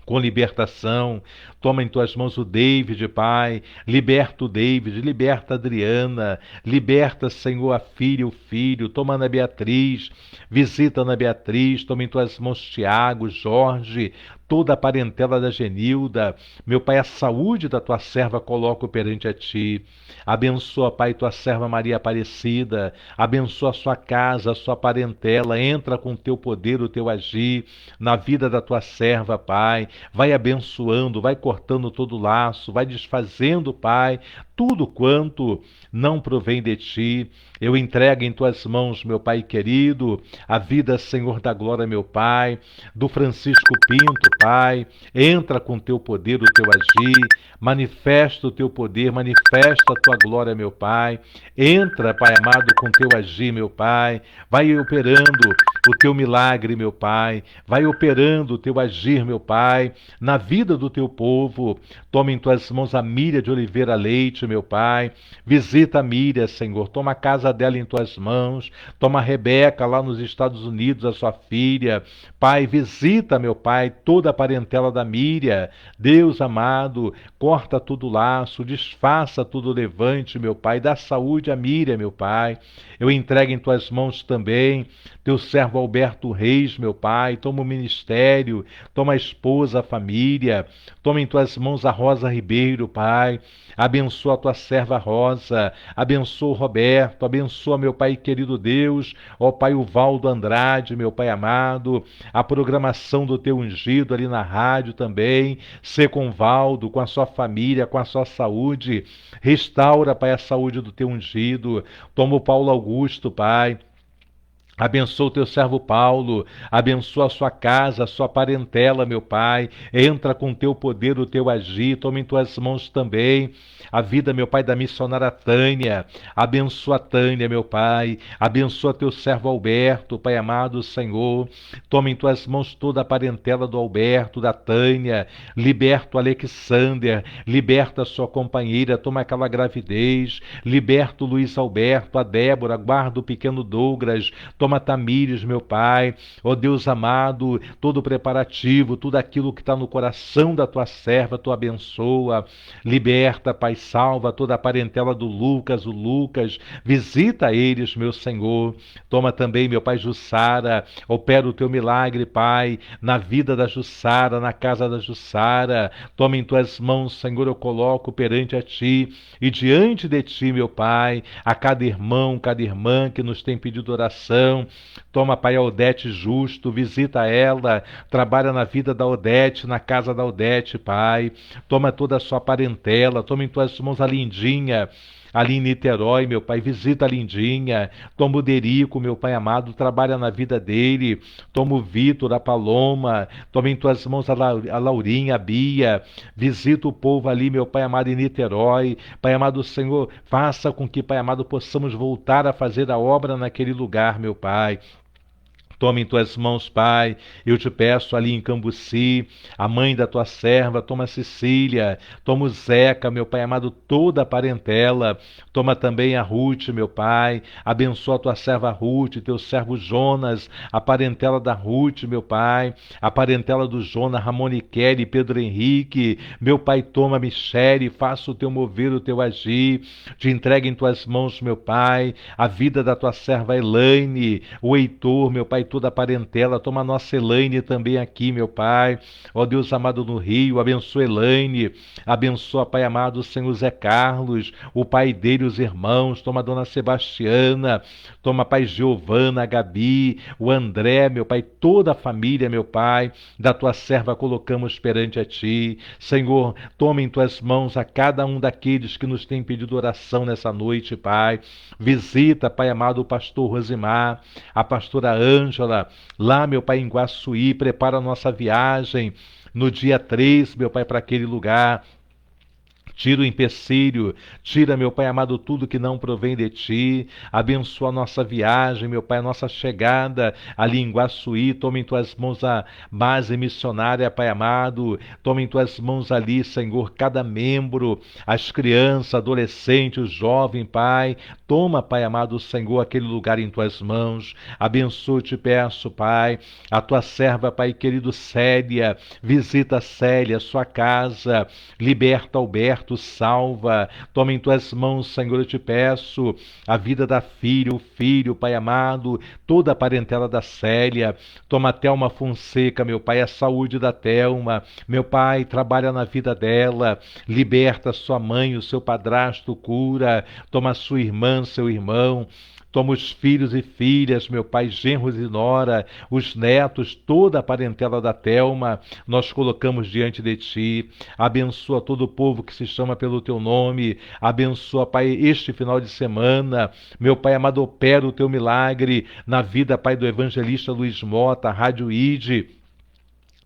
com libertação. Toma em tuas mãos o David, Pai. Liberta o David, liberta a Adriana. Liberta, Senhor, a filha e o filho. Toma Ana Beatriz. Visita Ana Beatriz. Toma em tuas mãos Tiago, Jorge, toda a parentela da Genilda. Meu Pai, a saúde da tua serva coloco perante a ti. Abençoa, Pai, tua serva Maria Aparecida. Abençoa a sua casa, a sua parentela. Entra com o teu poder, o teu agir na vida da tua serva, Pai. Vai abençoando, vai cortando todo laço, vai desfazendo, Pai, tudo quanto não provém de ti. Eu entrego em tuas mãos, meu Pai querido, a vida, Senhor da glória, meu Pai, do Francisco Pinto, Pai. Entra com teu poder, o teu agir, manifesta o teu poder, manifesta a tua glória, meu Pai. Entra, Pai amado, com teu agir, meu Pai. Vai operando o teu milagre, meu Pai. Vai operando o teu agir, meu Pai, na vida do teu povo. Toma em tuas mãos a Míria de Oliveira Leite, meu Pai. Visita a Míria, Senhor. Toma a casa dela em tuas mãos. Toma a Rebeca lá nos Estados Unidos, a sua filha. Pai, visita, meu Pai, toda a parentela da Míria. Deus amado, corta todo laço, desfaça todo levante, meu Pai. Dá saúde à Míria, meu Pai. Eu entrego em tuas mãos também teu servo servo Alberto Reis, meu Pai, toma o ministério, toma a esposa, a família, toma em tuas mãos a Rosa Ribeiro, Pai, abençoa a tua serva Rosa, abençoa o Roberto, abençoa, meu Pai querido Deus, ó Pai, o Valdo Andrade, meu Pai amado, a programação do teu ungido ali na rádio também, ser com o Valdo, com a sua família, com a sua saúde, restaura, Pai, a saúde do teu ungido, toma o Paulo Augusto, Pai, abençoa o teu servo Paulo, abençoa a sua casa, a sua parentela, meu Pai. Entra com o teu poder, o teu agir, toma em tuas mãos também a vida, meu Pai, da missionária Tânia. Abençoa a Tânia, meu Pai. Abençoa teu servo Alberto, Pai amado, Senhor. Toma em tuas mãos toda a parentela do Alberto, da Tânia. Liberta o Alexander, liberta a sua companheira, toma aquela gravidez. Liberta o Luiz Alberto, a Débora, guarda o pequeno Douglas, toma Tamires, meu Pai, ó Deus amado, todo o preparativo, tudo aquilo que está no coração da tua serva, tu abençoa, liberta, Pai, salva toda a parentela do Lucas, o Lucas, visita eles, meu Senhor, toma também, meu Pai, Jussara, opera o teu milagre, Pai, na vida da Jussara, na casa da Jussara, toma em tuas mãos, Senhor, eu coloco perante a ti e diante de ti, meu Pai, a cada irmão, cada irmã que nos tem pedido oração. Toma, Pai, a Odete Justo, visita ela, trabalha na vida da Odete, na casa da Odete, Pai. Toma toda a sua parentela, toma em tuas mãos a Lindinha, ali em Niterói, meu Pai, visita a Lindinha, toma o Derico, meu Pai amado, trabalha na vida dele, toma o Vitor, a Paloma, toma em tuas mãos a Laurinha, a Bia, visita o povo ali, meu Pai amado, em Niterói, Pai amado, Senhor, faça com que, Pai amado, possamos voltar a fazer a obra naquele lugar, meu Pai. Toma em tuas mãos, Pai, eu te peço ali em Cambuci, a mãe da tua serva, toma a Cecília, toma o Zeca, meu Pai amado, toda a parentela, toma também a Ruth, meu Pai, abençoa a tua serva Ruth, teu servo Jonas, a parentela da Ruth, meu Pai, a parentela do Jonas, Ramone Kelly, Pedro Henrique, meu Pai, toma Michele, faça o teu mover, o teu agir, te entrega em tuas mãos, meu Pai, a vida da tua serva Elaine, o Heitor, meu Pai, toda a parentela, toma a nossa Elaine também aqui, meu Pai, ó Deus amado no Rio, abençoa Elaine, abençoa, Pai amado, o Senhor Zé Carlos, o pai dele, os irmãos, toma a dona Sebastiana, toma, Pai, Giovana, a Gabi, o André, meu Pai, toda a família, meu Pai, da tua serva colocamos perante a ti, Senhor, toma em tuas mãos a cada um daqueles que nos tem pedido oração nessa noite, Pai, visita, Pai amado, o pastor Rosimar, a pastora Ângela, lá, meu Pai, em Guaçuí, prepara a nossa viagem no dia 3, meu Pai, para aquele lugar. Tira o empecilho, tira, meu Pai amado, tudo que não provém de ti, abençoa a nossa viagem, meu Pai, a nossa chegada ali em Guaçuí, toma em tuas mãos a base missionária, Pai amado, toma em tuas mãos ali, Senhor, cada membro, as crianças, adolescentes, os jovens, Pai, toma, Pai amado, Senhor, aquele lugar em tuas mãos, abençoa, te peço, Pai, a tua serva, Pai querido, Célia, visita Célia, sua casa, liberta Alberto, salva, toma em tuas mãos, Senhor, eu te peço, a vida da filha, o filho, Pai amado, toda a parentela da Célia, toma a Thelma Fonseca, meu Pai, a saúde da Thelma, meu Pai, trabalha na vida dela, liberta sua mãe, o seu padrasto, cura, toma sua irmã, seu irmão, toma os filhos e filhas, meu Pai, genros e nora, os netos, toda a parentela da Thelma, nós colocamos diante de ti. Abençoa todo o povo que se chama pelo teu nome. Abençoa, Pai, este final de semana. Meu Pai amado, opera o teu milagre na vida, Pai, do evangelista Luiz Mota, Rádio ID.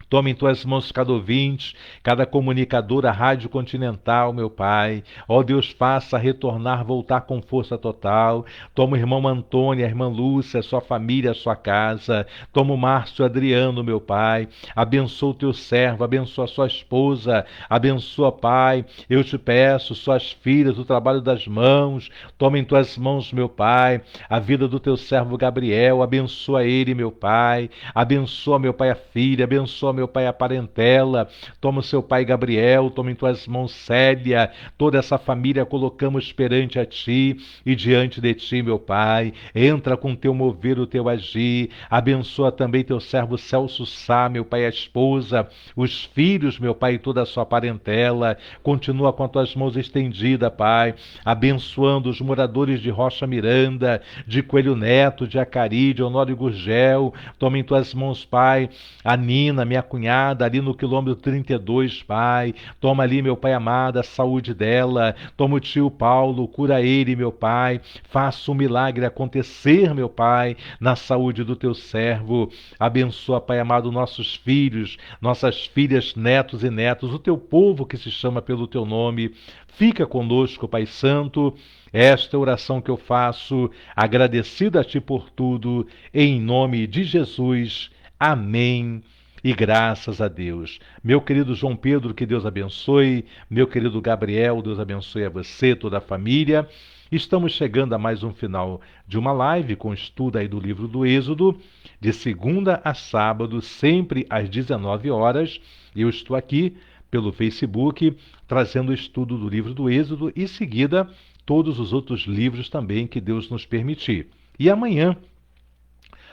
Toma em tuas mãos cada ouvinte, cada comunicadora, Rádio Continental, meu Pai. Ó Deus, faça retornar, voltar com força total. Toma o irmão Antônio, a irmã Lúcia, sua família, sua casa. Toma o Márcio Adriano, meu Pai. Abençoa o teu servo, abençoa a sua esposa. Abençoa, Pai. Eu te peço, suas filhas, o trabalho das mãos. Toma em tuas mãos, meu Pai, a vida do teu servo Gabriel. Abençoa ele, meu Pai. Abençoa, meu Pai, a filha. Abençoa, meu Pai, a parentela, toma o seu pai Gabriel, toma em tuas mãos Célia, toda essa família colocamos perante a ti e diante de ti, meu Pai, entra com teu mover, o teu agir, abençoa também teu servo Celso Sá, meu Pai, a esposa, os filhos, meu Pai, e toda a sua parentela, continua com as tuas mãos estendidas, Pai, abençoando os moradores de Rocha Miranda, de Coelho Neto, de Acari, de Honório Gurgel, toma em tuas mãos, Pai, a Nina, minha cunhada, ali no quilômetro 32, Pai, toma ali, meu Pai amado, a saúde dela, toma o tio Paulo, cura ele, meu Pai, faça um milagre acontecer, meu Pai, na saúde do teu servo, abençoa, Pai amado, nossos filhos, nossas filhas, netos e netos, o teu povo que se chama pelo teu nome, fica conosco, Pai Santo. Esta oração que eu faço, agradecida a Ti por tudo, em nome de Jesus. Amém. E graças a Deus. Meu querido João Pedro, que Deus abençoe. Meu querido Gabriel, Deus abençoe a você, toda a família. Estamos chegando a mais um final de uma live com estudo aí do livro do Êxodo, de segunda a sábado, sempre às 19 horas. Eu estou aqui pelo Facebook, trazendo o estudo do livro do Êxodo e, em seguida, todos os outros livros também que Deus nos permitir. E amanhã,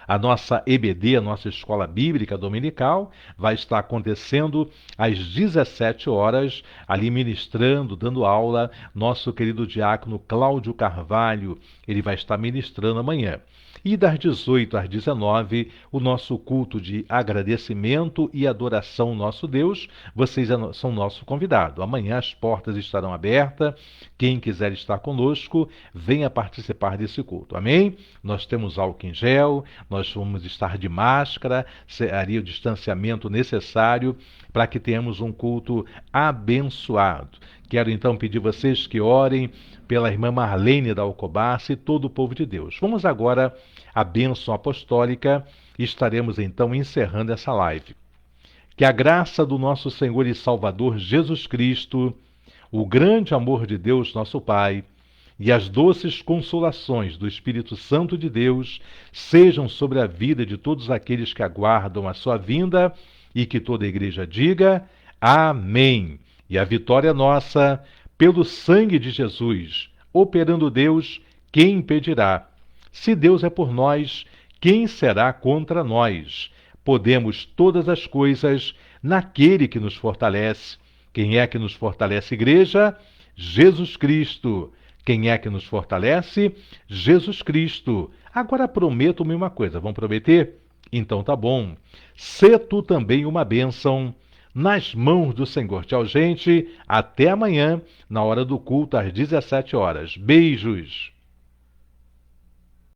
a nossa EBD, a nossa Escola Bíblica Dominical, vai estar acontecendo às 17 horas, ali ministrando, dando aula, nosso querido diácono Cláudio Carvalho, ele vai estar ministrando amanhã. E das 18 às 19, o nosso culto de agradecimento e adoração ao nosso Deus, vocês são nosso convidado. Amanhã as portas estarão abertas, quem quiser estar conosco, venha participar desse culto, amém? Nós temos álcool em gel, nós vamos estar de máscara, seria o distanciamento necessário para que tenhamos um culto abençoado. Quero então pedir vocês que orem pela irmã Marlene da Alcobaça e todo o povo de Deus. Vamos agora à bênção apostólica e estaremos então encerrando essa live. Que a graça do nosso Senhor e Salvador Jesus Cristo, o grande amor de Deus, nosso Pai, e as doces consolações do Espírito Santo de Deus sejam sobre a vida de todos aqueles que aguardam a sua vinda e que toda a igreja diga amém. E a vitória nossa pelo sangue de Jesus. Operando Deus, quem impedirá? Se Deus é por nós, quem será contra nós? Podemos todas as coisas naquele que nos fortalece. Quem é que nos fortalece, igreja? Jesus Cristo. Quem é que nos fortalece? Jesus Cristo. Agora prometo-me uma coisa, vão prometer? Então tá bom. Sê tu também uma bênção nas mãos do Senhor. Tchau, gente. Até amanhã, na hora do culto, às 17 horas. Beijos.